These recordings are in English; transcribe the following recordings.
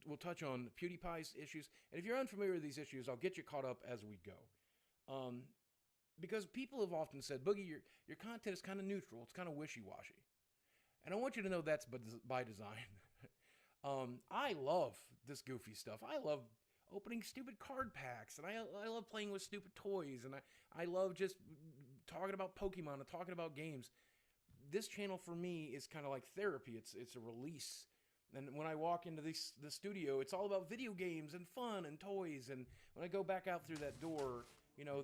we'll touch on PewDiePie's issues. And if you're unfamiliar with these issues, I'll get you caught up as we go. Because people have often said, Boogie, your content is kind of neutral. It's kind of wishy-washy. And I want you to know that's by design. I love this goofy stuff. I love opening stupid card packs, and I love playing with stupid toys, and I love just talking about Pokemon and talking about games. This channel for me is kind of like therapy. It's a release. And when I walk into the studio, it's all about video games and fun and toys. And when I go back out through that door,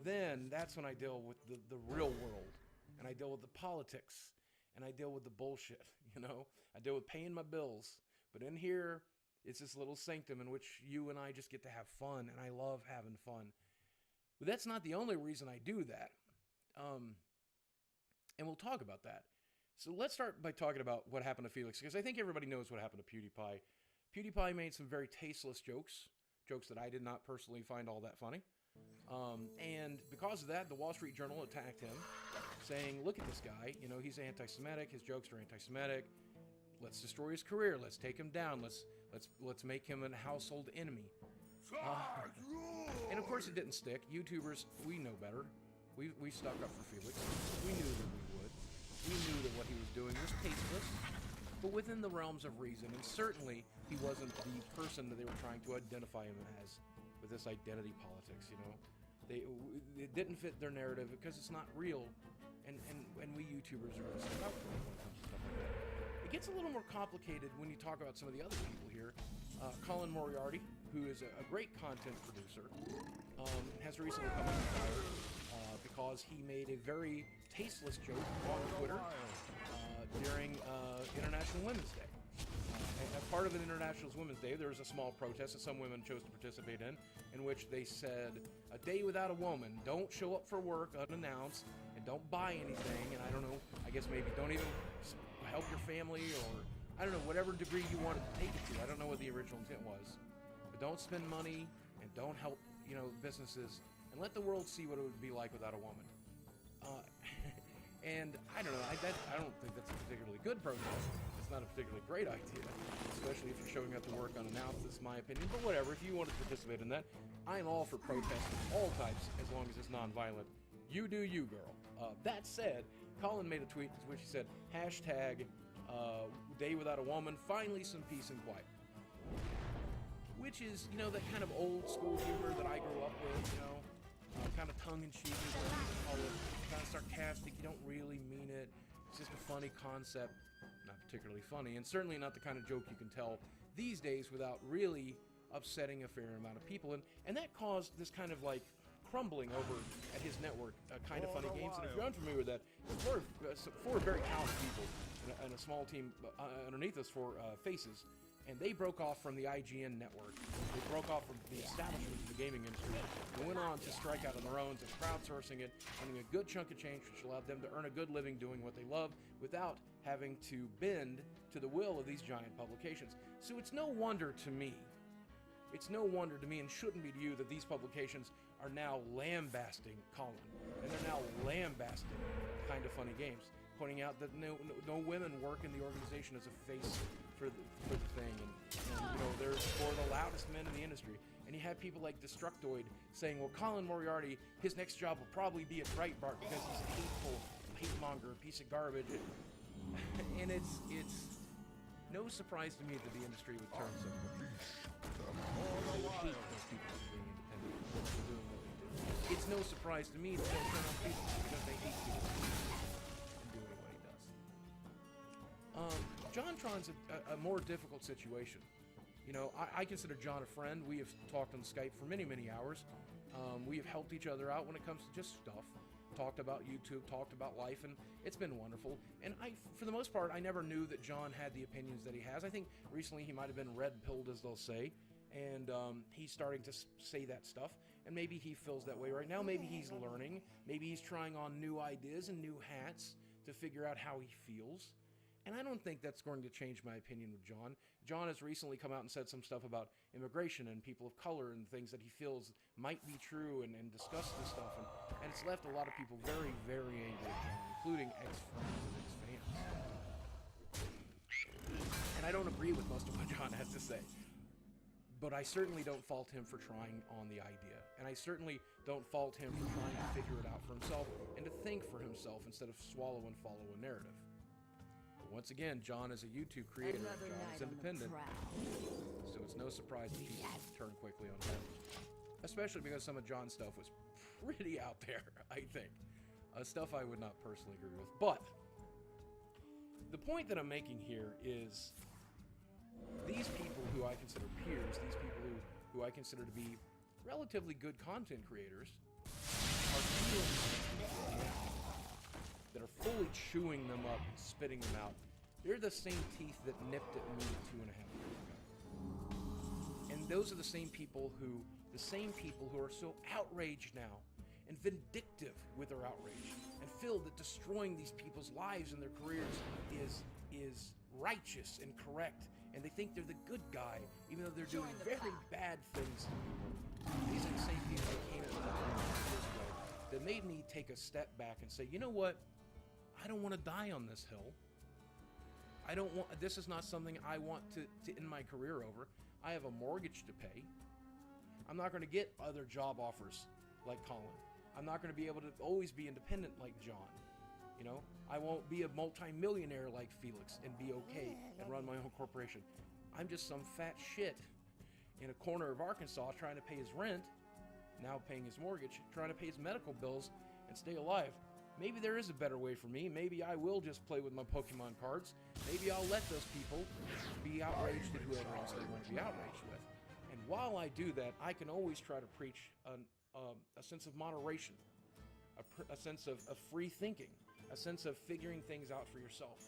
then that's when I deal with the real world. And I deal with the politics. And I deal with the bullshit, I deal with paying my bills. But in here, it's this little sanctum in which you and I just get to have fun. And I love having fun. But that's not the only reason I do that. And we'll talk about that. So let's start by talking about what happened to Felix, because I think everybody knows what happened to PewDiePie. PewDiePie made some very tasteless jokes that I did not personally find all that funny. And because of that, the Wall Street Journal attacked him, saying, look at this guy, he's anti-Semitic, his jokes are anti-Semitic, let's destroy his career, let's take him down, let's make him a household enemy. And of course it didn't stick. YouTubers, we know better. We stuck up for Felix. We knew that we would. We knew that what he was doing was tasteless, but within the realms of reason, and certainly he wasn't the person that they were trying to identify him as with this identity politics, It didn't fit their narrative because it's not real, and we YouTubers are just about when it comes to stuff like that. It gets a little more complicated when you talk about some of the other people here. Colin Moriarty, who is a great content producer, has recently come under fire because he made a very tasteless joke on Twitter during International Women's Day. As part of an International Women's Day, there was a small protest that some women chose to participate in which they said, a day without a woman, don't show up for work unannounced, and don't buy anything, and I don't know, I guess maybe don't even help your family, or I don't know, whatever degree you wanted to take it to. I don't know what the original intent was. But don't spend money, and don't help, businesses, and let the world see what it would be like without a woman. And I don't know, I don't think that's a particularly good protest. It's not a particularly great idea, especially if you're showing up to work unannounced, this is my opinion. But whatever, if you want to participate in that, I'm all for protests of all types, as long as it's non-violent. You do you, girl. That said, Colin made a tweet in which he said, hashtag day without a woman, finally some peace and quiet. Which is, that kind of old school humor that I grew up with, kind of tongue-in-cheek, kind of sarcastic, you don't really mean it, it's just a funny concept, not particularly funny, and certainly not the kind of joke you can tell these days without really upsetting a fair amount of people, and that caused this kind of crumbling over at his network, Kind of Funny Games. And if you're unfamiliar with that, four very talented people and a small team underneath us, for Faces, and they broke off from the IGN network. They broke off from the establishment of the gaming industry and went on to strike out on their own and crowdsourcing it, earning a good chunk of change, which allowed them to earn a good living doing what they love without having to bend to the will of these giant publications. So it's no wonder to me, and shouldn't be to you, that these publications are now lambasting Colin, and they're now lambasting Kind of Funny Games, pointing out that no women work in the organization as a face for the thing, and they're for the loudest men in the industry. And you have people like Destructoid saying, well, Colin Moriarty, his next job will probably be at Breitbart because he's a hateful hate-monger, a piece of garbage. And it's no surprise to me that the industry would turn so quickly. They would hate those people for being independent, for doing what they do. It's no surprise to me that they'll turn on people because they hate people and doing what he does. JonTron's a more difficult situation. I consider John a friend. We have talked on Skype for many, many hours. We have helped each other out when it comes to just stuff. Talked about YouTube, talked about life, and it's been wonderful. And for the most part, I never knew that John had the opinions that he has. I think recently he might have been red-pilled, as they'll say, and he's starting to say that stuff, and maybe he feels that way right now. Maybe he's learning. Maybe he's trying on new ideas and new hats to figure out how he feels. And I don't think that's going to change my opinion with John. John has recently come out and said some stuff about immigration and people of color and things that he feels might be true, and discussed this stuff. And it's left a lot of people very, very angry at John, including ex-friends and ex-fans. And I don't agree with most of what John has to say. But I certainly don't fault him for trying on the idea. And I certainly don't fault him for trying to figure it out for himself and to think for himself instead of swallow and follow a narrative. But once again, John is a YouTube creator, and John is independent. So it's no surprise that people turn quickly on him. Especially because some of John's stuff was pretty out there, I think. Stuff I would not personally agree with. But the point that I'm making here is these people who I consider peers, these people who I consider to be relatively good content creators, are feeling that are fully chewing them up and spitting them out. They're the same teeth that nipped at me 2.5 years ago. And those are the same people who are so outraged now and vindictive with their outrage and feel that destroying these people's lives and their careers is righteous and correct, and they think they're the good guy even though they're doing very bad things to people. These are the same people that came into the that made me take a step back and say, you know what, I don't want to die on this hill. This is not something I want to end my career over. I have a mortgage to pay. I'm not going to get other job offers like Colin. I'm not going to be able to always be independent like John. You know, I won't be a multi-millionaire like Felix and be okay and run my own corporation. I'm just some fat shit in a corner of Arkansas trying to pay his rent, now paying his mortgage, trying to pay his medical bills and stay alive. Maybe there is a better way for me. Maybe I will just play with my Pokemon cards. Maybe I'll let those people be outraged at whoever else they want to be outraged with. And while I do that, I can always try to preach a sense of moderation, a sense of free thinking, a sense of figuring things out for yourself,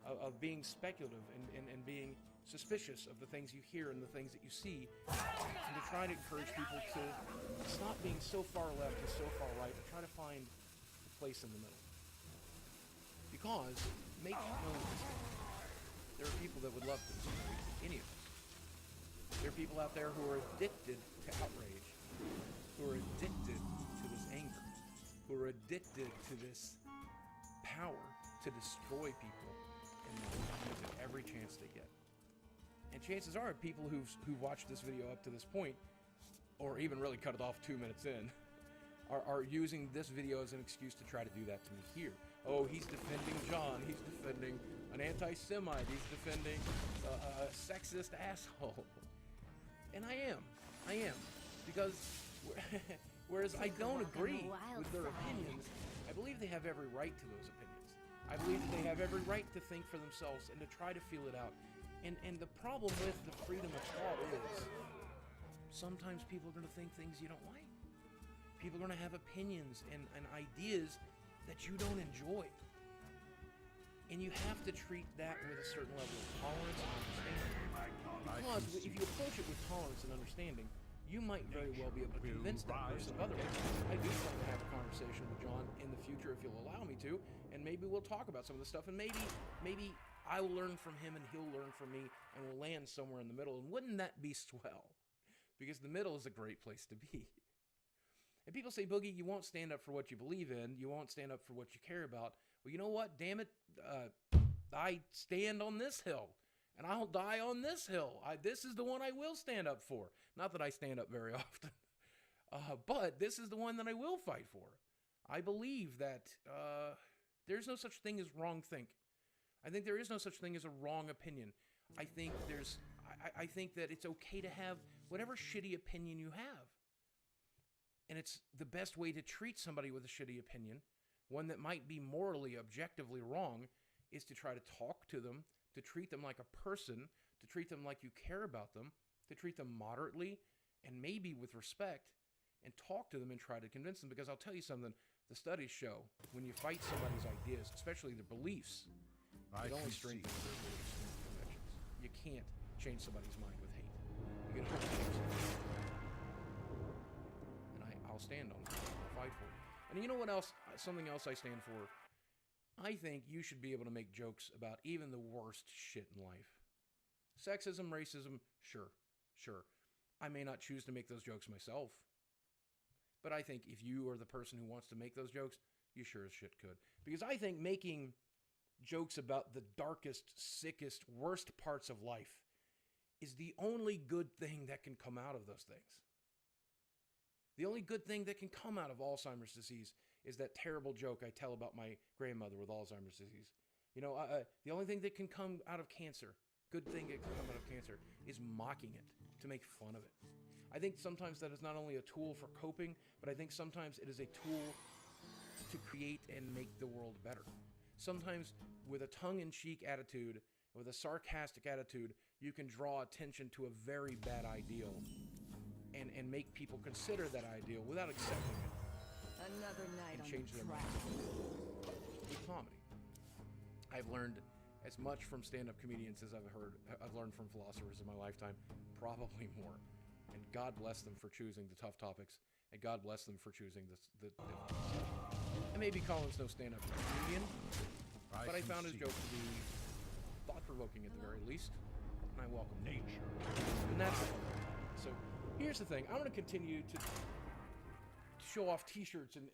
of being speculative and being suspicious of the things you hear and the things that you see, and to try to encourage people to stop being so far left and so far right and try to find a place in the middle. Because, make no mistake, there are people that would love to disagree with any of us. There are people out there who are addicted to outrage, who are addicted to this anger, who are addicted to this power to destroy people, and they use it every chance they get. And chances are, people who've watched this video up to this point, or even really cut it off 2 minutes in, are using this video as an excuse to try to do that to me here. Oh, he's defending John. He's defending an anti-Semite. He's defending a sexist asshole. And I am. Because whereas I don't agree with their opinions, I believe they have every right to those opinions. I believe that they have every right to think for themselves and to try to feel it out. And the problem with the freedom of thought is sometimes people are going to think things you don't like. People are going to have opinions and ideas that you don't enjoy. And you have to treat that with a certain level of tolerance and understanding. Because if you approach it with tolerance and understanding, you might very well be able to convince that person otherwise. I do plan to have a conversation with John in the future if he'll allow me to, and maybe we'll talk about some of this stuff, and maybe I will learn from him and he'll learn from me, and we'll land somewhere in the middle. And wouldn't that be swell? Because the middle is a great place to be. And people say, Boogie, you won't stand up for what you believe in. You won't stand up for what you care about. Well, you know what? Damn it. I stand on this hill. And I'll die on this hill. This is the one I will stand up for. Not that I stand up very often. But this is the one that I will fight for. I believe that there's no such thing as wrong think. I think there is no such thing as a wrong opinion. I think that it's okay to have whatever shitty opinion you have. And it's the best way to treat somebody with a shitty opinion, one that might be morally, objectively wrong, is to try to talk to them, to treat them like a person, to treat them like you care about them, to treat them moderately and maybe with respect, and talk to them and try to convince them. Because I'll tell you something, the studies show when you fight somebody's ideas, especially their beliefs, it only strengthens their beliefs and convictions. You can't change somebody's mind with hate. You can only change somebody's mind. And I'll stand on it. I'll fight for it. And you know what else? Something else I stand for. I think you should be able to make jokes about even the worst shit in life. Sexism, racism, sure. I may not choose to make those jokes myself. But I think if you are the person who wants to make those jokes, you sure as shit could. Because I think making jokes about the darkest, sickest, worst parts of life is the only good thing that can come out of those things. The only good thing that can come out of Alzheimer's disease is that terrible joke I tell about my grandmother with Alzheimer's disease. You know, the only thing that can come out of cancer, good thing that can come out of cancer, is mocking it, to make fun of it. I think sometimes that is not only a tool for coping, but I think sometimes it is a tool to create and make the world better. Sometimes with a tongue-in-cheek attitude, with a sarcastic attitude, you can draw attention to a very bad ideal and make people consider that ideal without accepting it. Another night and change their mind. With comedy, I've learned as much from stand-up comedians as I've learned from philosophers in my lifetime, probably more. And God bless them for choosing the tough topics, and God bless them for choosing the and maybe Colin's no stand-up comedian, but I found his joke to be thought-provoking at the very least, and I welcome nature. And that's it. So here's the thing. I'm going to continue to show off t-shirts and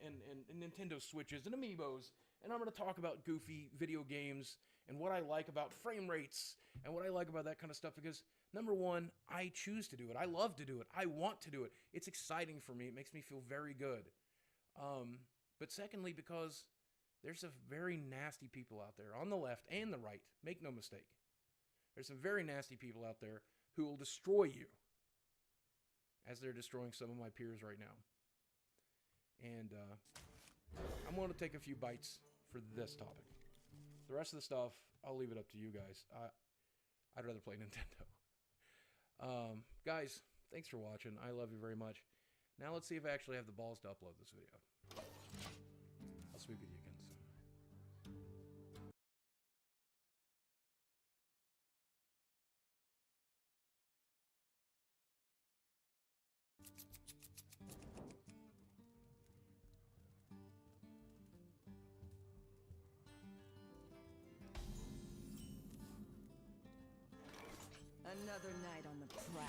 Nintendo Switches and Amiibos, and I'm going to talk about goofy video games and what I like about frame rates and what I like about that kind of stuff, because number one, I choose to do it. I love to do it. I want to do it. It's exciting for me. It makes me feel very good. But secondly, because there's some very nasty people out there on the left and the right. Make no mistake. There's some very nasty people out there who will destroy you, as they're destroying some of my peers right now. And I'm going to take a few bites for this topic. The rest of the stuff, I'll leave it up to you guys. I'd rather play Nintendo. Guys, thanks for watching. I love you very much. Now let's see if I actually have the balls to upload this video. I'll speak with you again soon. Another night on the prowl.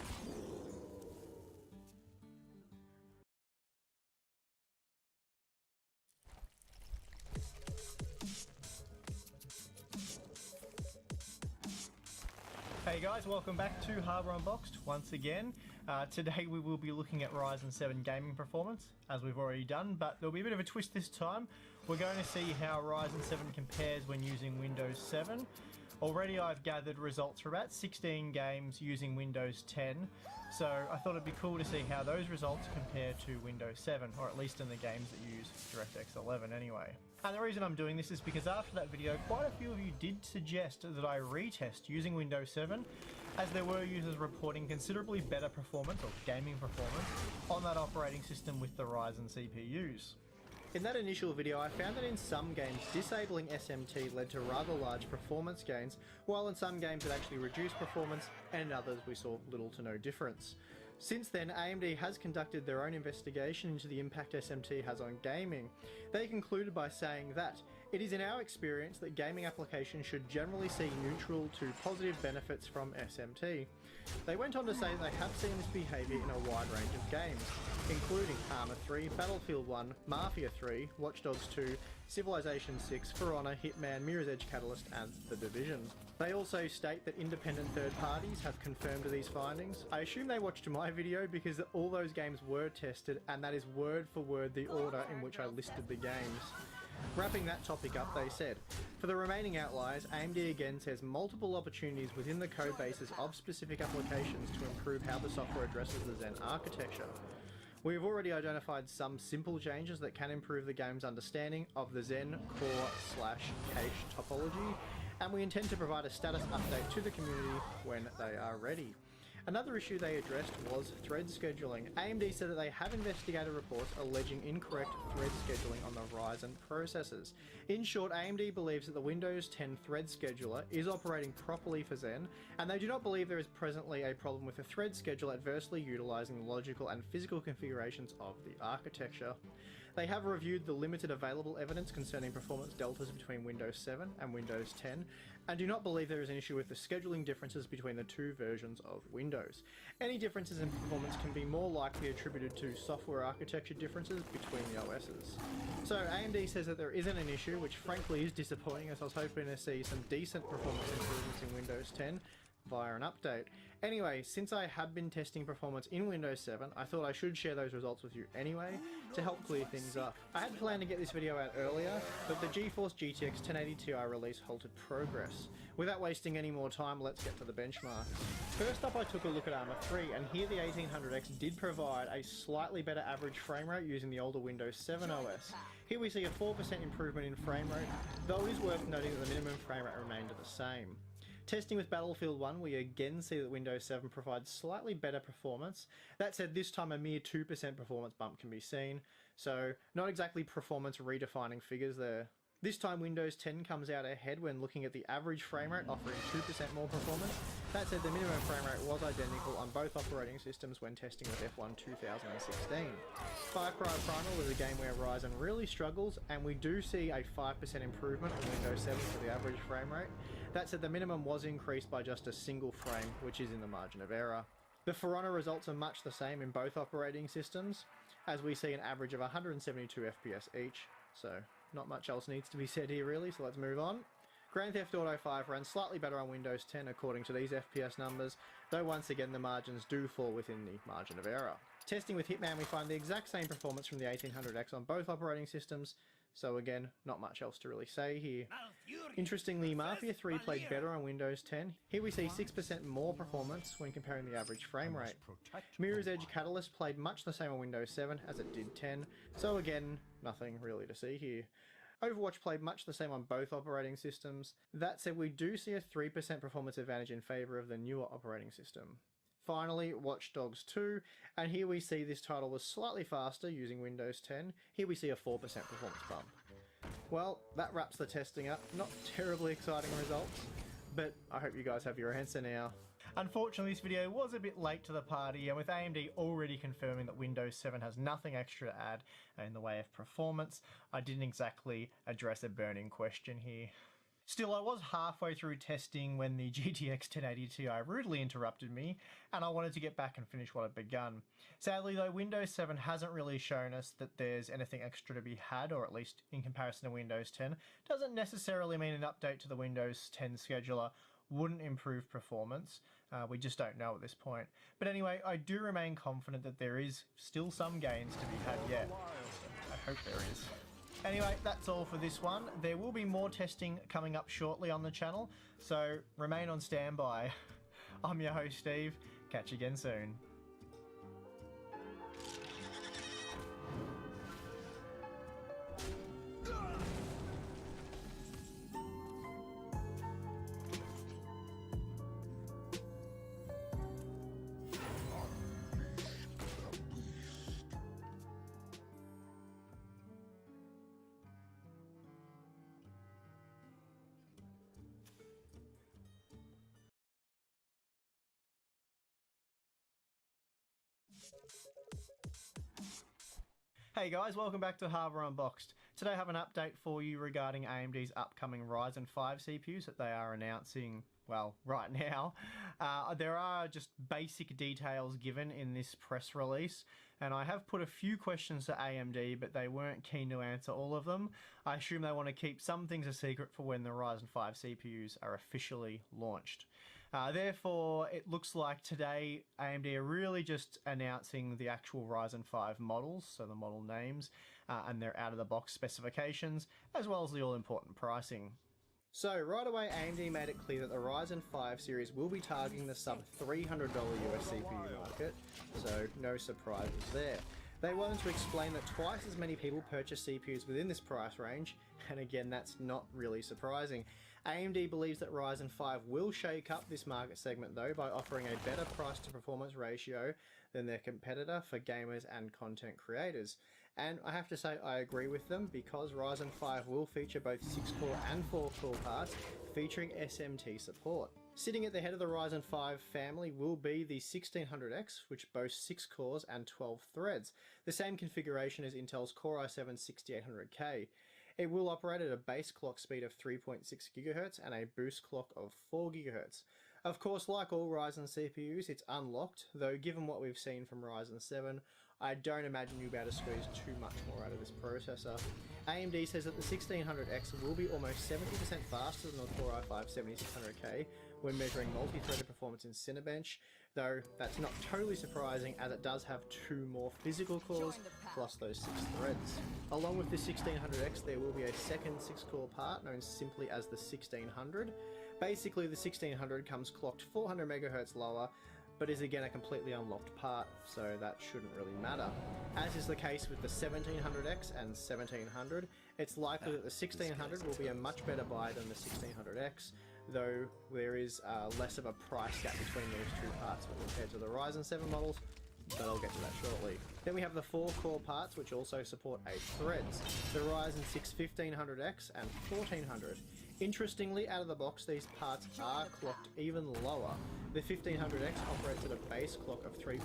Hey guys, welcome back to Harbour Unboxed once again. Today we will be looking at Ryzen 7 gaming performance, as we've already done, but there'll be a bit of a twist this time. We're going to see how Ryzen 7 compares when using Windows 7. Already I've gathered results for about 16 games using Windows 10, so I thought it'd be cool to see how those results compare to Windows 7, or at least in the games that use DirectX 11 anyway. And the reason I'm doing this is because after that video, quite a few of you did suggest that I retest using Windows 7, as there were users reporting considerably better performance, or gaming performance, on that operating system with the Ryzen CPUs. In that initial video, I found that in some games, disabling SMT led to rather large performance gains, while in some games it actually reduced performance, and in others we saw little to no difference. Since then, AMD has conducted their own investigation into the impact SMT has on gaming. They concluded by saying that it is in our experience that gaming applications should generally see neutral to positive benefits from SMT. They went on to say that they have seen this behaviour in a wide range of games, including Arma 3, Battlefield 1, Mafia 3, Watch Dogs 2, Civilization 6, For Honor, Hitman, Mirror's Edge Catalyst, and The Division. They also state that independent third parties have confirmed these findings. I assume they watched my video because all those games were tested, and that is word for word the order in which I listed the games. Wrapping that topic up, they said, for the remaining outliers, AMD again says multiple opportunities within the code bases of specific applications to improve how the software addresses the Zen architecture. We have already identified some simple changes that can improve the game's understanding of the Zen core/cache topology, and we intend to provide a status update to the community when they are ready. Another issue they addressed was thread scheduling. AMD said that they have investigated reports alleging incorrect thread scheduling on the Ryzen processors. In short, AMD believes that the Windows 10 thread scheduler is operating properly for Zen, and they do not believe there is presently a problem with the thread scheduler adversely utilizing the logical and physical configurations of the architecture. They have reviewed the limited available evidence concerning performance deltas between Windows 7 and Windows 10, and do not believe there is an issue with the scheduling differences between the two versions of Windows. Any differences in performance can be more likely attributed to software architecture differences between the OSs. So AMD says that there isn't an issue, which frankly is disappointing, as I was hoping to see some decent performance improvements in Windows 10, via an update. Anyway, since I have been testing performance in Windows 7, I thought I should share those results with you anyway to help clear things up. I had planned to get this video out earlier, but the GeForce GTX 1080 Ti release halted progress. Without wasting any more time, let's get to the benchmark. First up, I took a look at Arma 3, and here the 1800X did provide a slightly better average frame rate using the older Windows 7 OS. Here we see a 4% improvement in frame rate, though it is worth noting that the minimum frame rate remained the same. Testing with Battlefield 1, we again see that Windows 7 provides slightly better performance. That said, this time a mere 2% performance bump can be seen, so not exactly performance redefining figures there. This time Windows 10 comes out ahead when looking at the average frame rate, offering 2% more performance. That said, the minimum frame rate was identical on both operating systems when testing with F1 2016. Far Cry Primal is a game where Ryzen really struggles, and we do see a 5% improvement on Windows 7 for the average frame rate. That said, the minimum was increased by just a single frame, which is in the margin of error. The For Honor results are much the same in both operating systems, as we see an average of 172 FPS each, so not much else needs to be said here really, so let's move on. Grand Theft Auto 5 runs slightly better on Windows 10 according to these FPS numbers, though once again the margins do fall within the margin of error. Testing with Hitman, we find the exact same performance from the 1800X on both operating systems, so again, not much else to really say here. Interestingly, Mafia 3 played better on Windows 10. Here we see 6% more performance when comparing the average frame rate. Mirror's Edge Catalyst played much the same on Windows 7 as it did 10, so again, nothing really to see here. Overwatch played much the same on both operating systems. That said, we do see a 3% performance advantage in favour of the newer operating system. Finally, Watch Dogs 2, and here we see this title was slightly faster using Windows 10. Here we see a 4% performance bump. Well, that wraps the testing up. Not terribly exciting results, but I hope you guys have your answer now. Unfortunately, this video was a bit late to the party, and with AMD already confirming that Windows 7 has nothing extra to add in the way of performance, I didn't exactly address a burning question here. Still, I was halfway through testing when the GTX 1080 Ti rudely interrupted me, and I wanted to get back and finish what I'd begun. Sadly though, Windows 7 hasn't really shown us that there's anything extra to be had, or at least in comparison to Windows 10. Doesn't necessarily mean an update to the Windows 10 scheduler wouldn't improve performance. We just don't know at this point. But anyway, I do remain confident that there is still some gains to be had yet. I hope there is. Anyway, that's all for this one. There will be more testing coming up shortly on the channel, so remain on standby. I'm your host, Steve. Catch you again soon. Hey guys, welcome back to Harbour Unboxed. Today I have an update for you regarding AMD's upcoming Ryzen 5 CPUs that they are announcing, well, right now. There are just basic details given in this press release, and I have put a few questions to AMD, but they weren't keen to answer all of them. I assume they want to keep some things a secret for when the Ryzen 5 CPUs are officially launched. Therefore, it looks like today AMD are really just announcing the actual Ryzen 5 models, so the model names, and their out-of-the-box specifications, as well as the all-important pricing. So right away, AMD made it clear that the Ryzen 5 series will be targeting the sub $300 US CPU market, so no surprises there. They wanted to explain that twice as many people purchase CPUs within this price range, and again, that's not really surprising. AMD believes that Ryzen 5 will shake up this market segment though by offering a better price to performance ratio than their competitor for gamers and content creators. And I have to say I agree with them, because Ryzen 5 will feature both 6-core and 4-core parts featuring SMT support. Sitting at the head of the Ryzen 5 family will be the 1600X, which boasts 6 cores and 12 threads, the same configuration as Intel's Core i7-6800K. It will operate at a base clock speed of 3.6 GHz and a boost clock of 4 GHz. Of course, like all Ryzen CPUs, it's unlocked, though given what we've seen from Ryzen 7, I don't imagine you'll be able to squeeze too much more out of this processor. AMD says that the 1600X will be almost 70% faster than the Core i5-7600K, when measuring multi-threaded performance in Cinebench, though that's not totally surprising as it does have 2 more physical cores plus those 6 threads. Along with the 1600X there will be a second 6-core part known simply as the 1600. Basically the 1600 comes clocked 400 MHz lower, but is again a completely unlocked part, so that shouldn't really matter. As is the case with the 1700X and 1700, it's likely that the 1600 will be a much better buy than the 1600X, though there is less of a price gap between those 2 parts when compared to the Ryzen 7 models, but I'll get to that shortly. Then we have the 4 core parts which also support 8 threads, the Ryzen 6 1500X and 1400. Interestingly, out of the box these parts are clocked even lower. The 1500X operates at a base clock of 3.5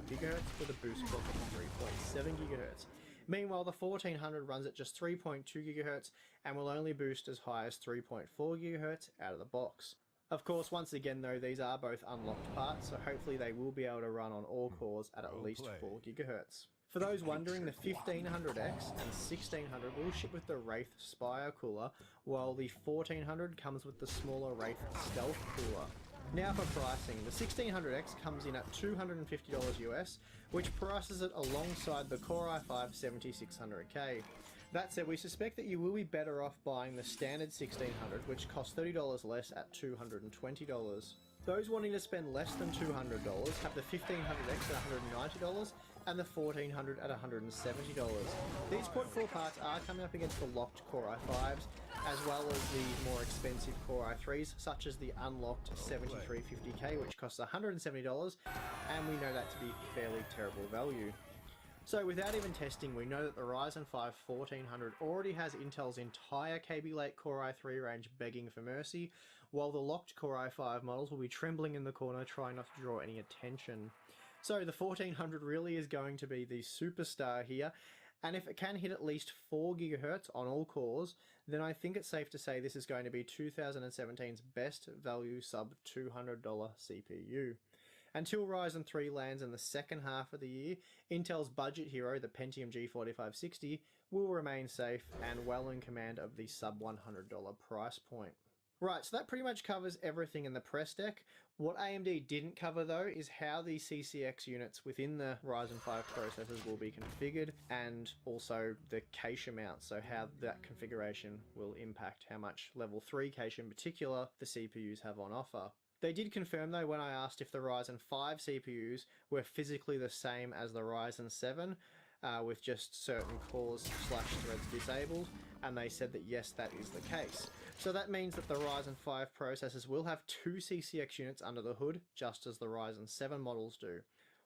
GHz with a boost clock of 3.7 GHz. Meanwhile the 1400 runs at just 3.2 GHz and will only boost as high as 3.4 GHz out of the box. Of course, once again though, these are both unlocked parts, so hopefully they will be able to run on all cores at least 4 GHz. For those wondering, the 1500X and 1600 will ship with the Wraith Spire cooler, while the 1400 comes with the smaller Wraith Stealth cooler. Now for pricing, the 1600X comes in at $250 US, which prices it alongside the Core i5 7600K. That said, we suspect that you will be better off buying the standard 1600, which costs $30 less at $220. Those wanting to spend less than $200 have the 1500X at $190 and the 1400 at $170. These quad-core parts are coming up against the locked Core i5s, as well as the more expensive Core i3s, such as the unlocked 7350K, which costs $170, and we know that to be fairly terrible value. So without even testing, we know that the Ryzen 5 1400 already has Intel's entire Kaby Lake Core i3 range begging for mercy, while the locked Core i5 models will be trembling in the corner trying not to draw any attention. So the 1400 really is going to be the superstar here, and if it can hit at least 4 GHz on all cores, then I think it's safe to say this is going to be 2017's best value sub $200 CPU. Until Ryzen 3 lands in the second half of the year, Intel's budget hero, the Pentium G4560, will remain safe and well in command of the sub $100 price point. Right, so that pretty much covers everything in the press deck. What AMD didn't cover though is how the CCX units within the Ryzen 5 processors will be configured, and also the cache amount, so how that configuration will impact how much level 3 cache in particular the CPUs have on offer. They did confirm though when I asked if the Ryzen 5 CPUs were physically the same as the Ryzen 7, with just certain cores / threads disabled, and they said that yes, that is the case. So that means that the Ryzen 5 processors will have 2 CCX units under the hood, just as the Ryzen 7 models do.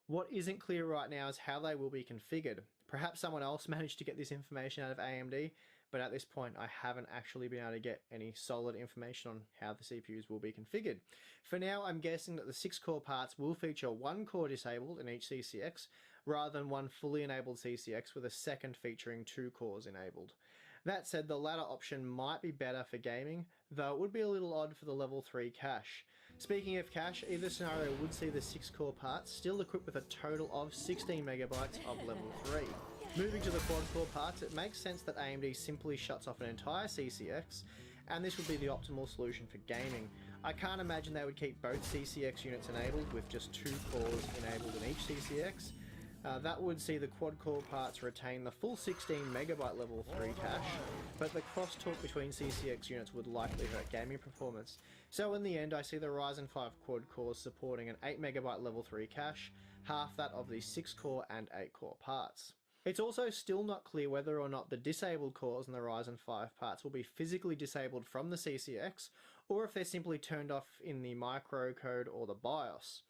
What isn't clear right now is how they will be configured. Perhaps someone else managed to get this information out of AMD, but at this point I haven't actually been able to get any solid information on how the CPUs will be configured. For now, I'm guessing that the 6-core parts will feature 1 core disabled in each CCX, rather than 1 fully enabled CCX with a second featuring 2 cores enabled. That said, the latter option might be better for gaming, though it would be a little odd for the level 3 cache. Speaking of cache, either scenario would see the 6-core parts still equipped with a total of 16 MB of level 3. Moving to the quad-core parts, it makes sense that AMD simply shuts off an entire CCX, and this would be the optimal solution for gaming. I can't imagine they would keep both CCX units enabled with just 2 cores enabled in each CCX. That would see the quad-core parts retain the full 16 MB level 3 cache, but the crosstalk between CCX units would likely hurt gaming performance. So in the end, I see the Ryzen 5 quad cores supporting an 8 MB level 3 cache, half that of the 6-core and 8-core parts. It's also still not clear whether or not the disabled cores in the Ryzen 5 parts will be physically disabled from the CCX, or if they're simply turned off in the microcode or the BIOS.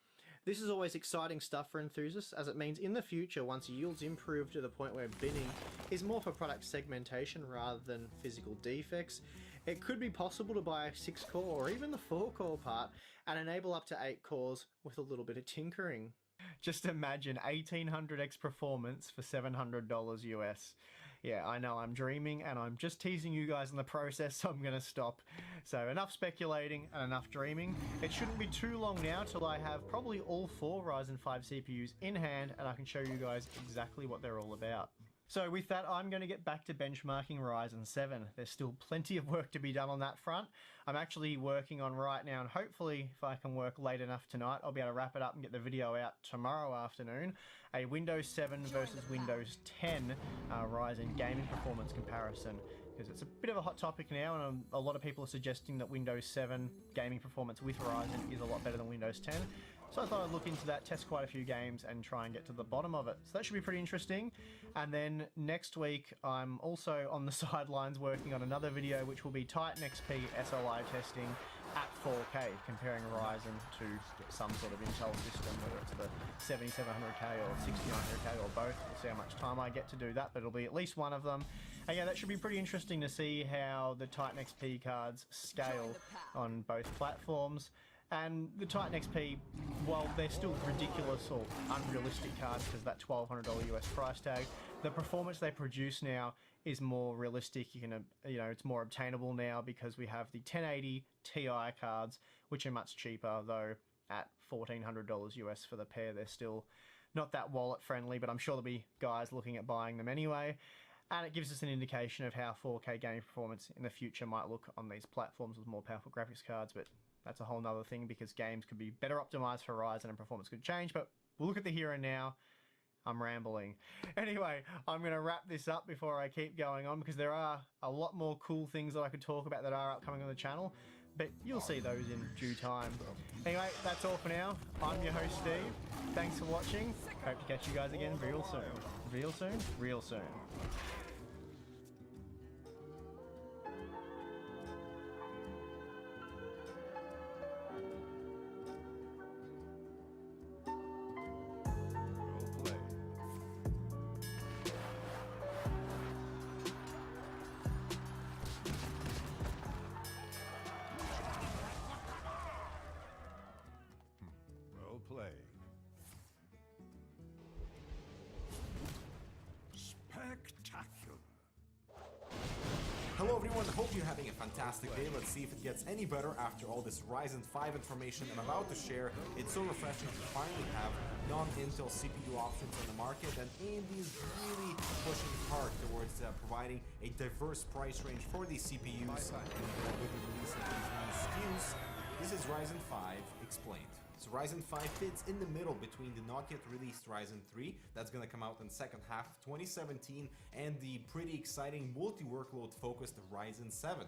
This is always exciting stuff for enthusiasts, as it means in the future, once yields improve to the point where binning is more for product segmentation rather than physical defects, it could be possible to buy a 6-core or even the 4-core part and enable up to 8 cores with a little bit of tinkering. Just imagine 1800x performance for $700 US. Yeah, I know I'm dreaming and I'm just teasing you guys in the process, so I'm gonna stop. So enough speculating and enough dreaming. It shouldn't be too long now till I have probably all 4 Ryzen 5 CPUs in hand and I can show you guys exactly what they're all about. So with that, I'm going to get back to benchmarking Ryzen 7. There's still plenty of work to be done on that front. I'm actually working on right now, and hopefully if I can work late enough tonight, I'll be able to wrap it up and get the video out tomorrow afternoon. A Windows 7 versus Windows 10 Ryzen gaming performance comparison. Because it's a bit of a hot topic now, and a lot of people are suggesting that Windows 7 gaming performance with Ryzen is a lot better than Windows 10. So I thought I'd look into that, test quite a few games, and try and get to the bottom of it. So that should be pretty interesting. And then next week, I'm also on the sidelines working on another video, which will be Titan XP SLI testing at 4K, comparing Ryzen to some sort of Intel system, whether it's the 7700K or 6900K or both. We'll see how much time I get to do that, but it'll be at least one of them. And yeah, that should be pretty interesting to see how the Titan XP cards scale on both platforms. And the Titan XP, while they're still ridiculous or unrealistic cards because of that $1,200 US price tag, the performance they produce now is more realistic. You can, it's more obtainable now because we have the 1080 Ti cards, which are much cheaper, though at $1,400 US for the pair. They're still not that wallet friendly, but I'm sure there'll be guys looking at buying them anyway. And it gives us an indication of how 4K gaming performance in the future might look on these platforms with more powerful graphics cards, but that's a whole nother thing because games could be better optimized for Ryzen and performance could change, but we'll look at the here and now. I'm rambling. Anyway, I'm going to wrap this up before I keep going on because there are a lot more cool things that I could talk about that are upcoming on the channel, but you'll see those in due time. Anyway, that's all for now. I'm your host, Steve. Thanks for watching. Hope to catch you guys again real soon. Real soon? Real soon. Play. Spectacular. Hello everyone, hope you're having a fantastic day. Let's see if it gets any better after all this Ryzen 5 information I'm about to share. It's so refreshing to finally have non-Intel CPU options on the market, and AMD is really pushing hard towards providing a diverse price range for these CPUs with the release of these new SKUs. This is Ryzen 5 explained. So Ryzen 5 fits in the middle between the not yet released Ryzen 3 that's going to come out in the second half of 2017 and the pretty exciting multi-workload focused Ryzen 7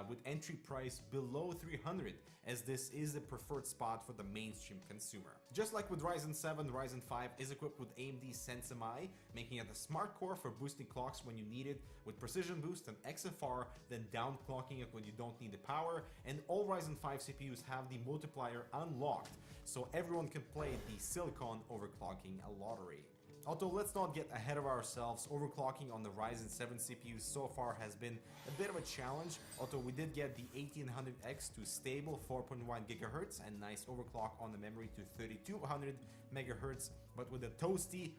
with entry price below 300, as this is the preferred spot for the mainstream consumer. Just like with Ryzen 7, Ryzen 5 is equipped with AMD Sense-MI, making it a smart core for boosting clocks when you need it, with precision boost and XFR, then downclocking it when you don't need the power, and all Ryzen 5 CPUs have the multiplier unlocked, so everyone can play the silicon overclocking lottery. Although let's not get ahead of ourselves, overclocking on the Ryzen 7 CPUs so far has been a bit of a challenge, although we did get the 1800X to stable 4.1 GHz and nice overclock on the memory to 3200 MHz, but with a toasty,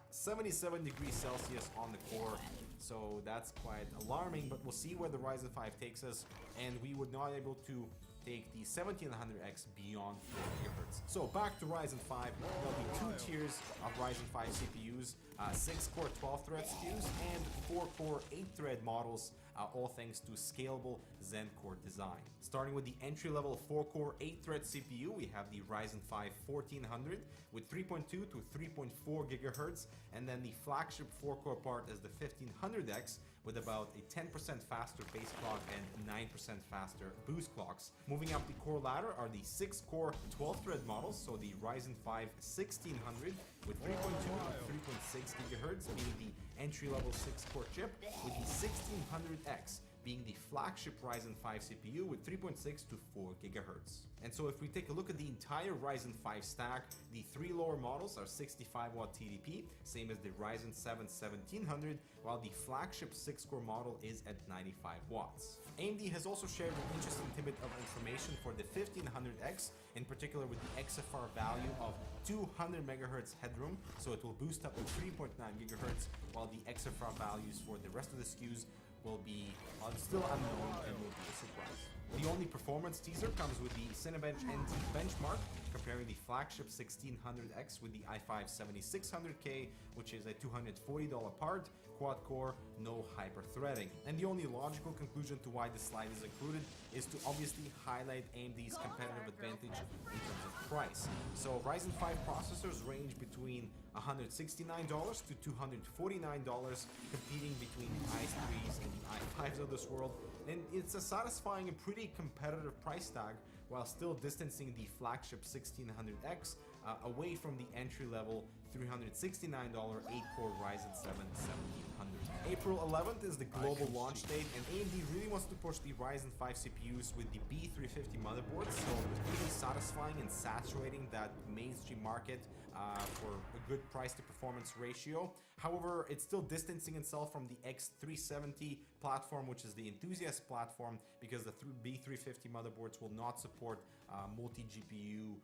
77 degrees Celsius on the core. So that's quite alarming, but we'll see where the Ryzen 5 takes us, and we were not able to take the 1700X beyond 4 GHz. So back to Ryzen 5, there'll be 2 tiers of Ryzen 5 CPUs, 6-core 12-thread SKUs and 4-core 8-thread models, all thanks to scalable Zen core design. Starting with the entry-level 4-core 8-thread CPU, we have the Ryzen 5 1400 with 3.2 to 3.4 GHz, and then the flagship 4-core part is the 1500X with about a 10% faster base clock and 9% faster boost clocks. Moving up the core ladder are the 6-core 12-thread models, so the Ryzen 5 1600 with 3.2 to 3.6 GHz being the entry-level 6-core chip, with the 1600X being the flagship Ryzen 5 CPU with 3.6 to 4 GHz. And so if we take a look at the entire Ryzen 5 stack, the 3 lower models are 65W TDP, same as the Ryzen 7 1700, while the flagship 6-core model is at 95 watts. AMD has also shared an interesting tidbit of information for the 1500X, in particular with the XFR value of 200 MHz headroom, so it will boost up to 3.9 GHz, while the XFR values for the rest of the SKUs will be still unknown and will be a surprise. The only performance teaser comes with the Cinebench NT benchmark comparing the flagship 1600X with the i5 7600K, which is a $240 part, quad-core, no hyper-threading. And the only logical conclusion to why this slide is included is to obviously highlight AMD's competitive advantage in terms of price. So Ryzen 5 processors range between $169 to $249, competing between the i3s and the i5s of this world, and it's a satisfying and pretty competitive price tag while still distancing the flagship 1600X away from the entry-level $369 8-core Ryzen 7 1700. April 11th is the global launch date, and AMD really wants to push the Ryzen 5 CPUs with the B350 motherboards, so really satisfying and saturating that mainstream market for a good price to performance ratio. However, it's still distancing itself from the X370 platform, which is the enthusiast platform, because the B350 motherboards will not support multi-GPU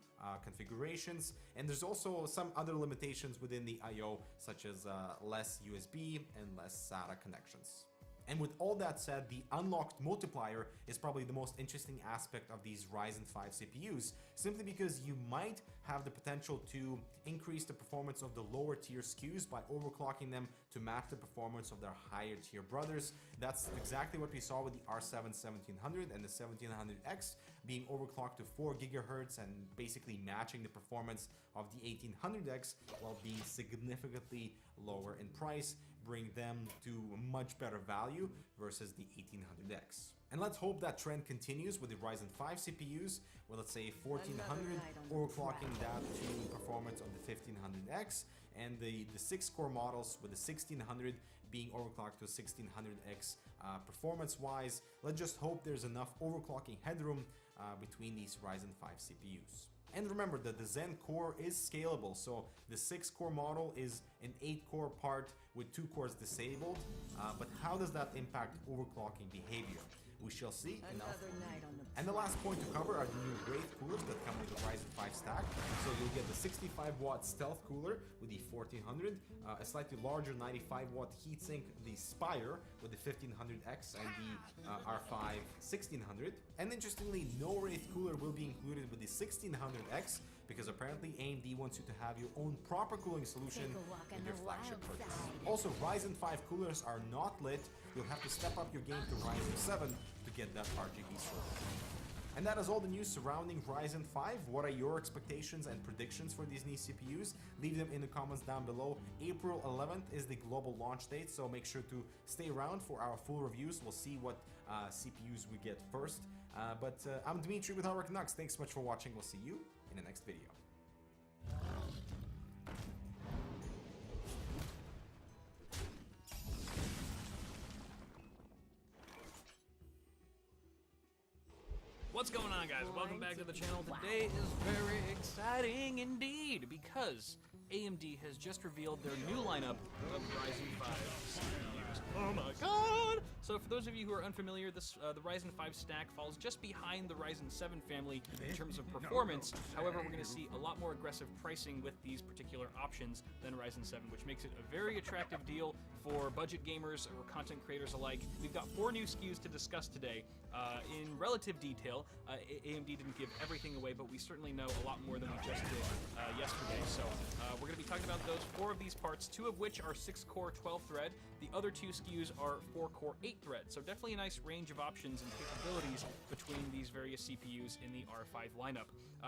configurations, and there's also some other limitations within the I/O, such as less USB and less SATA connections. And with all that said, the unlocked multiplier is probably the most interesting aspect of these Ryzen 5 CPUs, simply because you might have the potential to increase the performance of the lower tier SKUs by overclocking them to match the performance of their higher tier brothers. That's exactly what we saw with the R7 1700 and the 1700X being overclocked to 4 GHz and basically matching the performance of the 1800X while being significantly lower in price, bring them to much better value versus the 1800X. And let's hope that trend continues with the Ryzen 5 CPUs, with let's say 1400 overclocking that to performance of the 1500X, and the 6-core models with the 1600 being overclocked to 1600X performance-wise. Let's just hope there's enough overclocking headroom between these Ryzen 5 CPUs. And remember that the Zen core is scalable, so the 6-core model is an 8-core part with 2 cores disabled, but how does that impact overclocking behavior? We shall see. And the last point to cover are the new Wraith coolers that come with the Ryzen 5 stack. So you'll get the 65-watt stealth cooler with the 1400, a slightly larger 95-watt heatsink, the Spire with the 1500X and the R5 1600. And interestingly, no Wraith cooler will be included with the 1600X, because apparently AMD wants you to have your own proper cooling solution in your flagship purchase. Also, Ryzen 5 coolers are not lit. You'll have to step up your game to Ryzen 7 to get that RGB sorted. And that is all the news surrounding Ryzen 5. What are your expectations and predictions for these new CPUs? Leave them in the comments down below. April 11th is the global launch date, so make sure to stay around for our full reviews. We'll see what CPUs we get first. But I'm Dimitri with Hardware Canucks. Thanks so much for watching. We'll see you in the next video. What's going on, guys? Welcome back to the channel. Today is very exciting indeed, because AMD has just revealed their new lineup of Ryzen 5 CPUs. Oh my god! So for those of you who are unfamiliar, the Ryzen 5 stack falls just behind the Ryzen 7 family in terms of performance. However, we're going to see a lot more aggressive pricing with these particular options than Ryzen 7, which makes it a very attractive deal for budget gamers or content creators alike. We've got 4 new SKUs to discuss today. In relative detail, AMD didn't give everything away, but we certainly know a lot more than we just did yesterday. So we're going to be talking about those 4 of these parts, 2 of which are 6-core 12-thread. The other 2 SKUs are 4-core 8-thread. So definitely a nice range of options and capabilities between these various CPUs in the R5 lineup.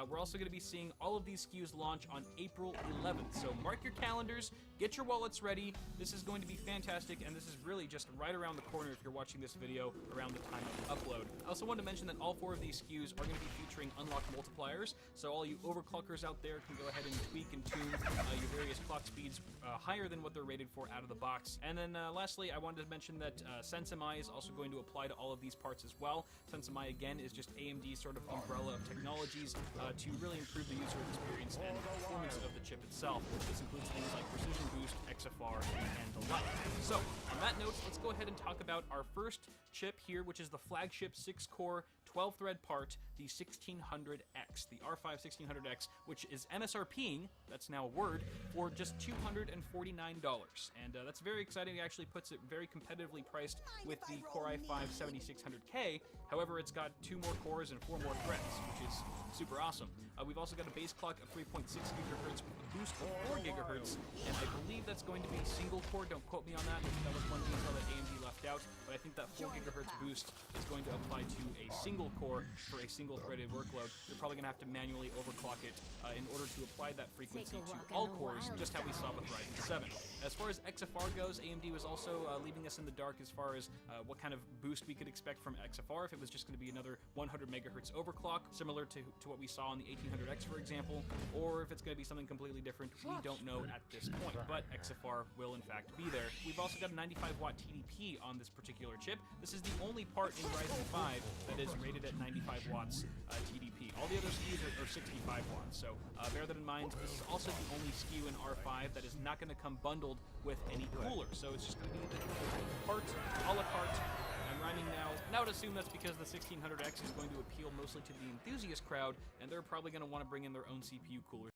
We're also going to be seeing all of these SKUs launch on April 11th. So mark your calendars, get your wallets ready. This is going to be fantastic, and this is really just right around the corner if you're watching this video around the time of upload. I also wanted to mention that all 4 of these SKUs are going to be featuring unlocked multipliers, so all you overclockers out there can go ahead and tweak and tune your various clock speeds higher than what they're rated for out of the box. And then lastly, I wanted to mention that SenseMI is also going to apply to all of these parts as well. SenseMI, again, is just AMD's sort of umbrella of technologies to really improve the user experience and performance of the chip itself. This includes things like precision boost, XFR, and the like. So, on that note, let's go ahead and talk about our first chip here, which is the flagship 6-core 12-thread part, the 1600X, the R5 1600X, which is MSRPing, that's now a word, for just $249. And that's very exciting. It actually puts it very competitively priced with the Core i5 7600K. However, it's got 2 more cores and 4 more threads, which is super awesome. We've also got a base clock of 3.6 gigahertz with a boost of 4 gigahertz, and I believe that's going to be single core. Don't quote me on that. That was one detail that AMD left out, but I think that 4 gigahertz boost is going to apply to a single core for a single threaded workload. You're probably going to have to manually overclock it in order to apply that frequency to all cores, just how we saw with Ryzen 7. As far as XFR goes, AMD was also leaving us in the dark as far as what kind of boost we could expect from XFR, if it was just going to be another 100 megahertz overclock, similar to what we saw on the 1800X, for example, or if it's going to be something completely different. We don't know at this point, but XFR will in fact be there. We've also got a 95 watt TDP on this particular chip. This is the only part in Ryzen 5 that is rated at 95 watts TDP. All the other SKUs are 65 watts, so bear that in mind. This is also the only SKU in R5 that is not going to come bundled with any cooler, so it's just going to be the part a la carte. I'm rhyming now, and I would assume that's because the 1600X is going to appeal mostly to the enthusiast crowd, and they're probably going to want to bring in their own CPU cooler.